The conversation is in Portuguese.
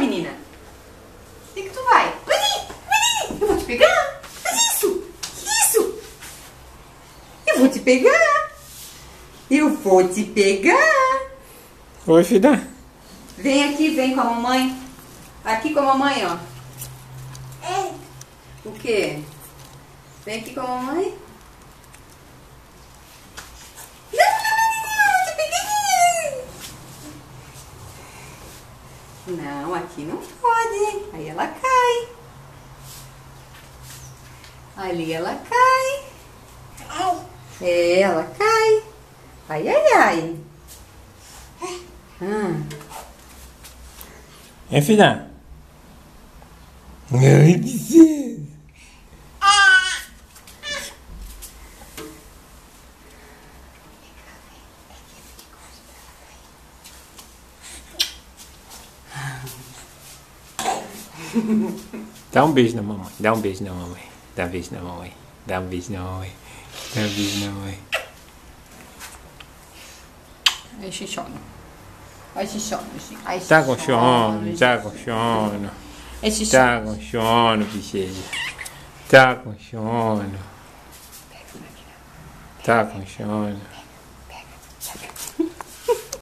menina? Onde que tu vai? Vem! Eu vou te pegar! Faz isso! Isso! Eu vou te pegar! Eu vou te pegar! Oi, filha. Vem aqui, vem com a mamãe. Aqui com a mamãe, ó. O quê? Vem aqui com a mamãe. Não, aqui não pode. Aí ela cai. Ali ela cai. É, ela cai. Ai, ai, ai. É, filha. Ai, princesa. Dá um beijo na mamãe. Dá um beijo na mamãe. Dá um beijo na mamãe. Dá um beijo na mamãe. Dá um beijo na mamãe. Ai, xixona. Ai, xixona. Ai, Tá com sono, tá com sono. É xixona. Tá com sono, princesa. Tá com sono. Tá com sono.